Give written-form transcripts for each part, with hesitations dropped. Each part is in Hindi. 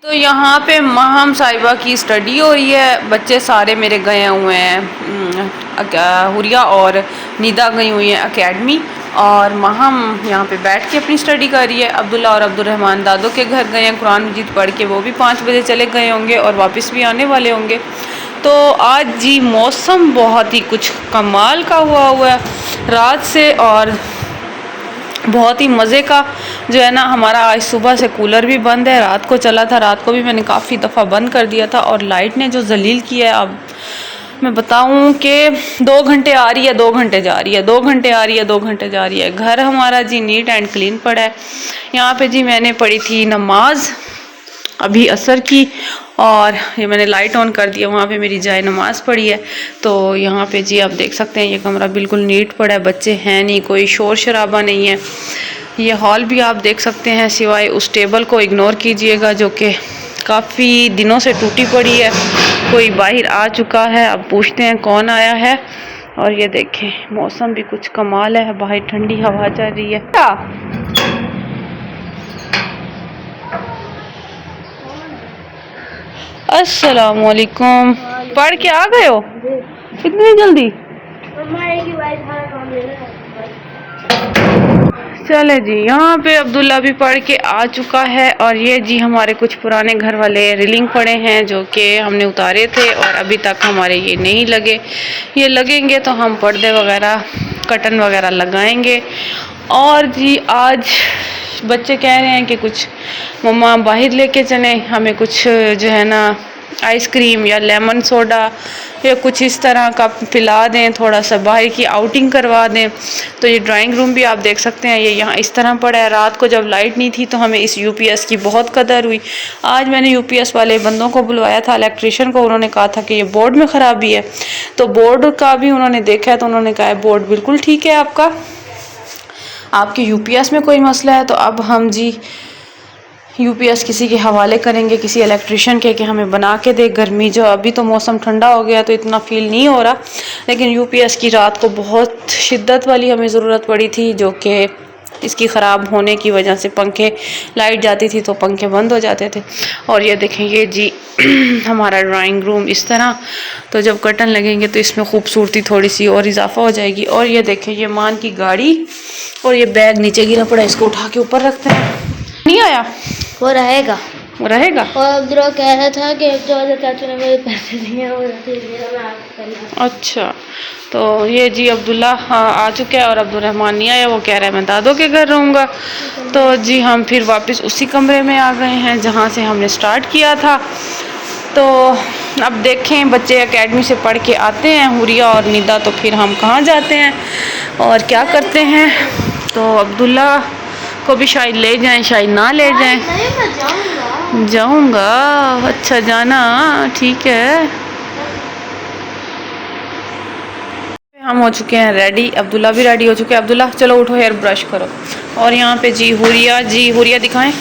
तो यहाँ पे महम साहिबा की स्टडी हो रही है। बच्चे सारे मेरे गए हुए हैं, हुरिया और निदा गई हुई हैं एकेडमी, और महम यहाँ पे बैठ के अपनी स्टडी कर रही है। अब्दुल्ला और अब्दुर्रहमान दादो के घर गए हैं कुरान मजीद पढ़ के, वो भी 5 बजे चले गए होंगे और वापस भी आने वाले होंगे। तो आज जी मौसम बहुत ही कुछ कमाल का हुआ है रात से, और बहुत ही मज़े का जो है ना। हमारा आज सुबह से कूलर भी बंद है, रात को चला था, रात को भी मैंने काफ़ी दफ़ा बंद कर दिया था, और लाइट ने जो जलील किया है, अब मैं बताऊं कि 2 घंटे आ रही है, 2 घंटे जा रही है, 2 घंटे आ रही है, 2 घंटे जा रही है। घर हमारा जी नीट एंड क्लीन पड़ा है। यहाँ पे जी मैंने पढ़ी थी नमाज अभी असर की, और ये मैंने लाइट ऑन कर दिया, वहाँ पे मेरी जाए नमाज पढ़ी है। तो यहाँ पे जी आप देख सकते हैं ये कमरा बिल्कुल नीट पड़ा है, बच्चे हैं नहीं, कोई शोर शराबा नहीं है। ये हॉल भी आप देख सकते हैं, सिवाय उस टेबल को इग्नोर कीजिएगा जो कि काफ़ी दिनों से टूटी पड़ी है। कोई बाहर आ चुका है, अब पूछते हैं कौन आया है। और ये देखें मौसम भी कुछ कमाल है, बाहर ठंडी हवा चल रही है। अस्सलामुअलैकुम, पढ़ के आ गए हो इतनी जल्दी? चले जी, यहाँ पे अब्दुल्ला भी पढ़ के आ चुका है, और ये जी हमारे कुछ पुराने घर वाले रीलिंग पड़े हैं जो कि हमने उतारे थे और अभी तक हमारे ये नहीं लगे। ये लगेंगे तो हम पर्दे वगैरह कर्टन वगैरह लगाएंगे। और जी आज बच्चे कह रहे हैं कि कुछ मम्मा बाहर लेके चलें, हमें कुछ जो है ना आइसक्रीम या लेमन सोडा या कुछ इस तरह का पिला दें, थोड़ा सा बाहर की आउटिंग करवा दें। तो ये ड्राइंग रूम भी आप देख सकते हैं, ये यहाँ इस तरह पड़ा है। रात को जब लाइट नहीं थी तो हमें इस यूपीएस की बहुत कदर हुई। आज मैंने यूपीएस वाले बंदों को बुलवाया था, इलेक्ट्रिशियन को, उन्होंने कहा था कि ये बोर्ड में ख़राबी है। तो बोर्ड का भी उन्होंने देखा है, तो उन्होंने कहा है बोर्ड बिल्कुल ठीक है आपका, आपके यूपीएस में कोई मसला है। तो अब हम जी यूपीएस किसी के हवाले करेंगे, किसी इलेक्ट्रिशियन के, कि हमें बना के दे। गर्मी जो अभी तो मौसम ठंडा हो गया तो इतना फील नहीं हो रहा, लेकिन यूपीएस की रात को बहुत शिद्दत वाली हमें ज़रूरत पड़ी थी, जो कि इसकी ख़राब होने की वजह से पंखे, लाइट जाती थी तो पंखे बंद हो जाते थे। और ये देखें ये जी हमारा ड्राइंग रूम इस तरह, तो जब कर्टन लगेंगे तो इसमें खूबसूरती थोड़ी सी और इजाफा हो जाएगी। और ये देखें ये मान की गाड़ी, और ये बैग नीचे गिरा पड़ा, इसको उठा के ऊपर रखते हैं। नहीं आया, वो रहेगा, वो रहेगा। और अब्दुल्ला कह रहा था कि जो चाचू ने मेरे पैसे दिए वो अच्छा, तो ये जी अब्दुल्ला आ चुका है और अब्दुर्रहमान नहीं आया, वो कह रहा है मैं दादो के घर रहूँगा। तो जी हम फिर वापस उसी कमरे में आ गए हैं जहाँ से हमने स्टार्ट किया था। तो अब देखें बच्चे एकेडमी से पढ़ के आते हैं, हुरिया और निदा, तो फिर हम कहाँ जाते हैं और क्या करते हैं। तो अब्दुल्ला को भी शायद ले जाएं, शायद ना ले जाएं। जाऊंगा, अच्छा जाना, ठीक है। हम हो चुके हैं रेडी, अब्दुल्ला भी रेडी हो चुके हैं। अब्दुल्ला चलो उठो, हेयर ब्रश करो। और यहाँ पे जी हुरिया दिखाएं,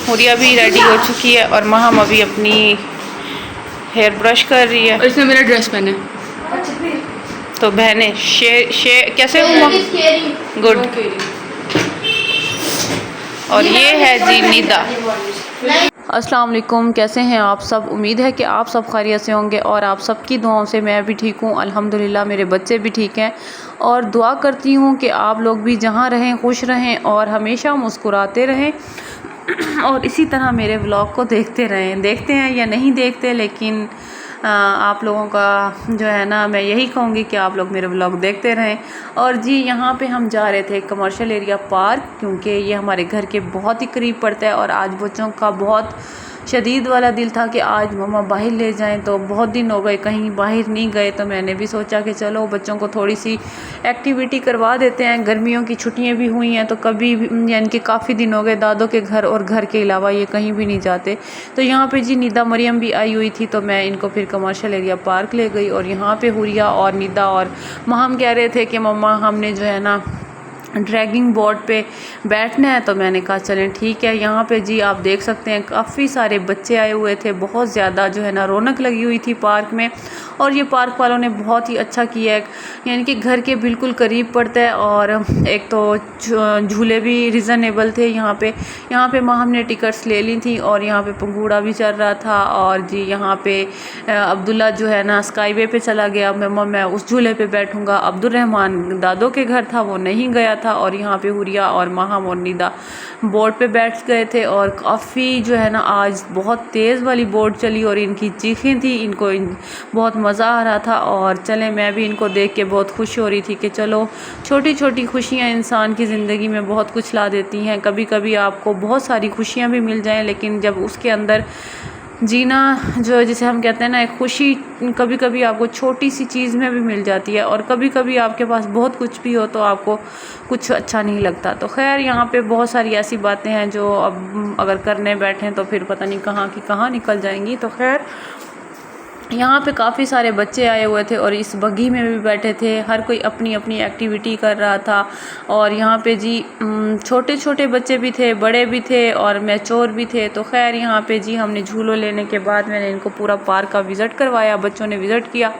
हुरिया भी रेडी हो चुकी है, और महम अभी अपनी हेयर ब्रश कर रही है। इसने मेरा ड्रेस पहने। तो बहने कैसे हुआ? गुड। और ये है जी निदा। अस्सलाम वालेकुम, कैसे हैं आप सब? उम्मीद है कि आप सब खैरियत से होंगे, और आप सबकी दुआओं से मैं भी ठीक हूँ अल्हम्दुलिल्लाह। मेरे बच्चे भी ठीक हैं, और दुआ करती हूँ कि आप लोग भी जहाँ रहें खुश रहें और हमेशा मुस्कुराते रहें, और इसी तरह मेरे व्लॉग को देखते रहें। देखते हैं या नहीं देखते, लेकिन आप लोगों का जो है ना, मैं यही कहूँगी कि आप लोग मेरे व्लॉग देखते रहें। और जी यहाँ पे हम जा रहे थे कमर्शियल एरिया पार्क, क्योंकि ये हमारे घर के बहुत ही करीब पड़ता है, और आज बच्चों का बहुत शदीद वाला दिल था कि आज मम्मा बाहर ले जाएं। तो बहुत दिन हो गए कहीं बाहर नहीं गए, तो मैंने भी सोचा कि चलो बच्चों को थोड़ी सी एक्टिविटी करवा देते हैं। गर्मियों की छुट्टियां भी हुई हैं, तो कभी यानी कि काफ़ी दिन हो गए दादों के घर और घर के अलावा ये कहीं भी नहीं जाते। तो यहाँ पे जी निदा मरियम भी आई हुई थी, तो मैं इनको फिर कमर्शियल एरिया पार्क ले गई, और यहाँ पर हुरिया और निदा और महम कह रहे थे कि मम्मा हमने जो है ना ड्रैगिंग बोर्ड पे बैठना है। तो मैंने कहा चलें ठीक है। यहाँ पे जी आप देख सकते हैं काफ़ी सारे बच्चे आए हुए थे, बहुत ज़्यादा जो है ना रौनक लगी हुई थी पार्क में। और ये पार्क वालों ने बहुत ही अच्छा किया है, यानी कि घर के बिल्कुल करीब पड़ता है। और एक तो झूले भी रिज़नेबल थे यहाँ पे माँ हमने टिकट्स ले ली थी। और यहाँ पे पंगूड़ा भी चल रहा था। और जी यहाँ पे अब्दुल्ला जो है ना स्काई वे पे चला गया, मैं उस झूले पे बैठूंगा। अब्दुर्रहमान दादों के घर था, वो नहीं गया था। और यहाँ पे हुरिया और माहम और निदा बोर्ड पे बैठ गए थे। और काफ़ी जो है ना आज बहुत तेज़ वाली बोर्ड चली और इनकी चीखें थी, इनको बहुत मज़ा आ रहा था। और चले मैं भी इनको देख के बहुत खुश हो रही थी कि चलो छोटी छोटी खुशियाँ इंसान की ज़िंदगी में बहुत कुछ ला देती हैं। कभी कभी आपको बहुत सारी खुशियाँ भी मिल जाएं, लेकिन जब उसके अंदर जीना जो जिसे हम कहते हैं ना एक खुशी, कभी कभी आपको छोटी सी चीज़ में भी मिल जाती है। और कभी कभी आपके पास बहुत कुछ भी हो तो आपको कुछ अच्छा नहीं लगता। तो खैर यहाँ पे बहुत सारी ऐसी बातें हैं जो अब अगर करने बैठें तो फिर पता नहीं कहाँ की कहाँ निकल जाएंगी। तो खैर यहाँ पे काफ़ी सारे बच्चे आए हुए थे और इस बग्गी में भी बैठे थे, हर कोई अपनी अपनी एक्टिविटी कर रहा था। और यहाँ पे जी छोटे छोटे बच्चे भी थे, बड़े भी थे और मैच्योर भी थे। तो खैर यहाँ पे जी हमने झूलों लेने के बाद मैंने इनको पूरा पार्क का विज़िट करवाया, बच्चों ने विज़िट किया।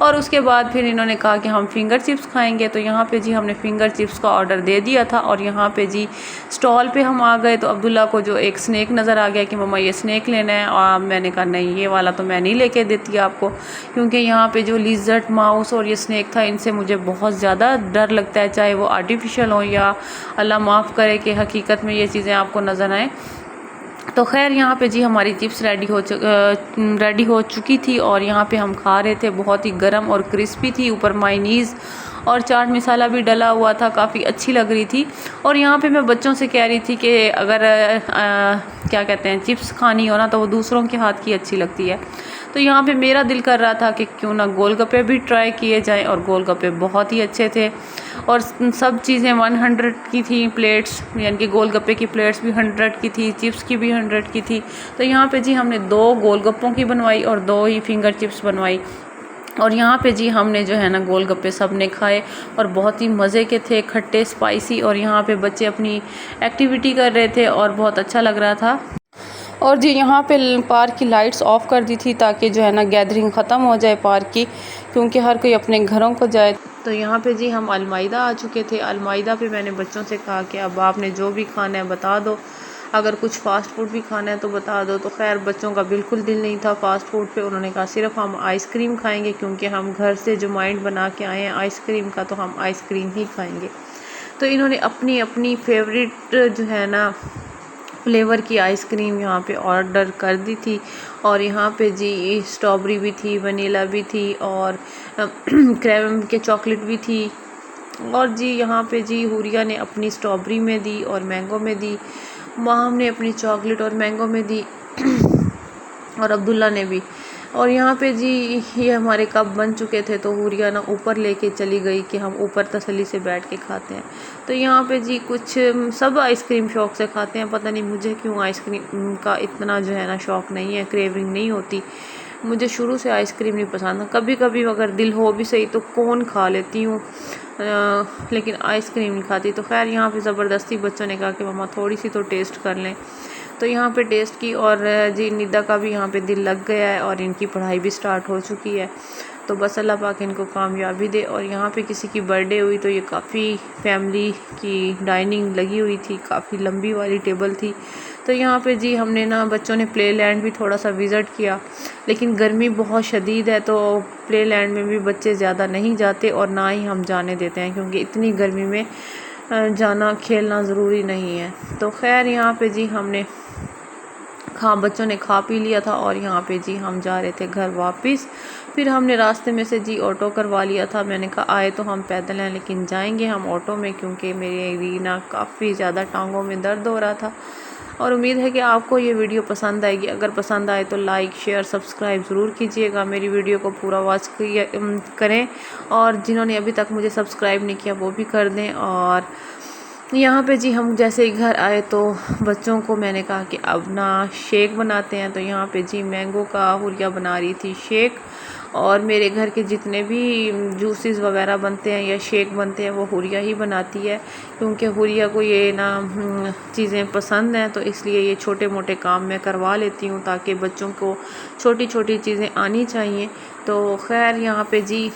और उसके बाद फिर इन्होंने कहा कि हम फिंगर चिप्स खाएंगे। तो यहाँ पे जी हमने फिंगर चिप्स का ऑर्डर दे दिया था। और यहाँ पे जी स्टॉल पे हम आ गए तो अब्दुल्ला को जो एक स्नैक नज़र आ गया कि मम्मा ये स्नैक लेना है। और मैंने कहा नहीं, ये वाला तो मैं नहीं लेके देती आपको, क्योंकि यहाँ पे जो लिज़र्ट माउस और ये स्नैक था इनसे मुझे बहुत ज़्यादा डर लगता है, चाहे वो आर्टिफिशियल हो या अल्लाह माफ़ करे कि हकीकत में ये चीज़ें आपको नज़र आएँ। तो खैर यहाँ पे जी हमारी चिप्स रेडी हो चुकी थी और यहाँ पे हम खा रहे थे। बहुत ही गर्म और क्रिस्पी थी, ऊपर मायनीज़ और चाट मसाला भी डला हुआ था, काफ़ी अच्छी लग रही थी। और यहाँ पे मैं बच्चों से कह रही थी कि अगर क्या कहते हैं चिप्स खानी हो ना तो वो दूसरों के हाथ की अच्छी लगती है। तो यहाँ पे मेरा दिल कर रहा था कि क्यों ना गोलगप्पे भी ट्राई किए जाएं। और गोलगप्पे बहुत ही अच्छे थे और सब चीज़ें 100 की थी प्लेट्स, यानी कि गोलगप्पे की प्लेट्स भी 100 की थी, चिप्स की भी 100 की थी। तो यहाँ पे जी हमने 2 गोलगप्पों की बनवाई और 2 ही फिंगर चिप्स बनवाई। और यहाँ पे जी हमने जो है ना गोलगप्पे सब ने खाए और बहुत ही मज़े के थे, खट्टे स्पाइसी। और यहाँ पे बच्चे अपनी एक्टिविटी कर रहे थे और बहुत अच्छा लग रहा था। और जी यहाँ पे पार्क की लाइट्स ऑफ कर दी थी ताकि जो है ना गैदरिंग ख़त्म हो जाए पार्क की, क्योंकि हर कोई अपने घरों को जाए। तो यहाँ पे जी हम अलमाइदा आ चुके थे। अलमाइदा पे मैंने बच्चों से कहा कि अब आपने जो भी खाना है बता दो, अगर कुछ फ़ास्ट फूड भी खाना है तो बता दो। तो खैर बच्चों का बिल्कुल दिल नहीं था फ़ास्ट फूड पे, उन्होंने कहा सिर्फ हम आइसक्रीम खाएंगे, क्योंकि हम घर से जो माइंड बना के आए हैं आइसक्रीम का, तो हम आइसक्रीम ही खाएंगे। तो इन्होंने अपनी अपनी फेवरेट जो है ना फ्लेवर की आइसक्रीम यहाँ पे ऑर्डर कर दी थी। और यहाँ पे जी स्ट्रॉबेरी भी थी, वनीला भी थी और क्रीम के चॉकलेट भी थी। और जी यहाँ पे जी हुरिया ने अपनी स्ट्रॉबेरी में दी और मैंगो में दी, माम ने अपनी चॉकलेट और मैंगो में दी और अब्दुल्ला ने भी। और यहाँ पे जी ये हमारे कप बन चुके थे तो हुरिया ना ऊपर लेके चली गई कि हम ऊपर तसल्ली से बैठ के खाते हैं। तो यहाँ पे जी कुछ सब आइसक्रीम शौक़ से खाते हैं, पता नहीं मुझे क्यों आइसक्रीम का इतना जो है ना शौक़ नहीं है, क्रेविंग नहीं होती। मुझे शुरू से आइसक्रीम नहीं पसंद, कभी कभी अगर दिल हो भी सही तो कोन खा लेती हूँ, लेकिन आइसक्रीम नहीं खाती। तो खैर यहाँ पे ज़बरदस्ती बच्चों ने कहा कि मम्मा थोड़ी सी तो टेस्ट कर लें। तो यहाँ पे टेस्ट की और जी निदा का भी यहाँ पे दिल लग गया है और इनकी पढ़ाई भी स्टार्ट हो चुकी है। तो बस अल्लाह पाक इनको कामयाबी दे। और यहाँ पे किसी की बर्थडे हुई तो ये काफ़ी फैमिली की डाइनिंग लगी हुई थी, काफ़ी लंबी वाली टेबल थी। तो यहाँ पे जी हमने ना बच्चों ने प्ले लैंड भी थोड़ा सा विज़िट किया, लेकिन गर्मी बहुत शदीद है तो प्ले लैंड में भी बच्चे ज़्यादा नहीं जाते और ना ही हम जाने देते हैं, क्योंकि इतनी गर्मी में जाना खेलना ज़रूरी नहीं है। तो खैर यहाँ पे जी हमने बच्चों ने खा पी लिया था और यहाँ पे जी हम जा रहे थे घर वापस। फिर हमने रास्ते में से जी ऑटो करवा लिया था। मैंने कहा आए तो हम पैदल हैं लेकिन जाएंगे हम ऑटो में, क्योंकि मेरी रीना काफ़ी ज़्यादा टांगों में दर्द हो रहा था। और उम्मीद है कि आपको ये वीडियो पसंद आएगी। अगर पसंद आए तो लाइक शेयर सब्सक्राइब ज़रूर कीजिएगा, मेरी वीडियो को पूरा वॉच करें। और जिन्होंने अभी तक मुझे सब्सक्राइब नहीं किया वो भी कर दें। और यहाँ पे जी हम जैसे ही घर आए तो बच्चों को मैंने कहा कि अब ना शेक बनाते हैं। तो यहाँ पे जी मैंगो का हुरिया बना रही थी शेक, और मेरे घर के जितने भी जूसेस वगैरह बनते हैं या शेक बनते हैं वो हुरिया ही बनाती है, क्योंकि हुरिया को ये ना चीज़ें पसंद हैं। तो इसलिए ये छोटे मोटे काम मैं करवा लेती हूँ ताकि बच्चों को छोटी छोटी चीज़ें आनी चाहिए। तो खैर यहाँ पे जी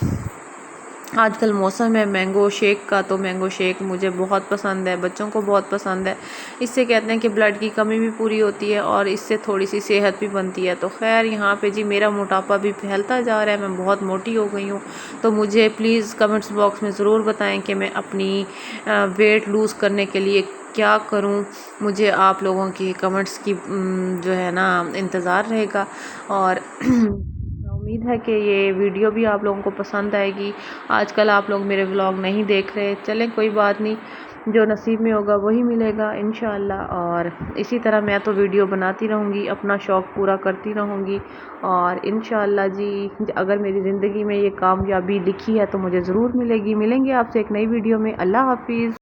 आजकल मौसम है मैंगो शेक का, तो मैंगो शेक मुझे बहुत पसंद है, बच्चों को बहुत पसंद है। इससे कहते हैं कि ब्लड की कमी भी पूरी होती है और इससे थोड़ी सी सेहत भी बनती है। तो खैर यहाँ पे जी मेरा मोटापा भी फैलता जा रहा है, मैं बहुत मोटी हो गई हूँ। तो मुझे प्लीज़ कमेंट्स बॉक्स में ज़रूर बताएं कि मैं अपनी वेट लूज़ करने के लिए क्या करूं। मुझे आप लोगों की कमेंट्स की जो है ना इंतज़ार रहेगा, और उम्मीद है कि ये वीडियो भी आप लोगों को पसंद आएगी। आजकल आप लोग मेरे व्लॉग नहीं देख रहे, चलें कोई बात नहीं, जो नसीब में होगा वही मिलेगा इंशाल्लाह। और इसी तरह मैं तो वीडियो बनाती रहूँगी, अपना शौक़ पूरा करती रहूँगी, और इंशाल्लाह जी अगर मेरी ज़िंदगी में ये कामयाबी लिखी है तो मुझे ज़रूर मिलेगी। मिलेंगे आपसे एक नई वीडियो में। अल्लाह हाफिज़।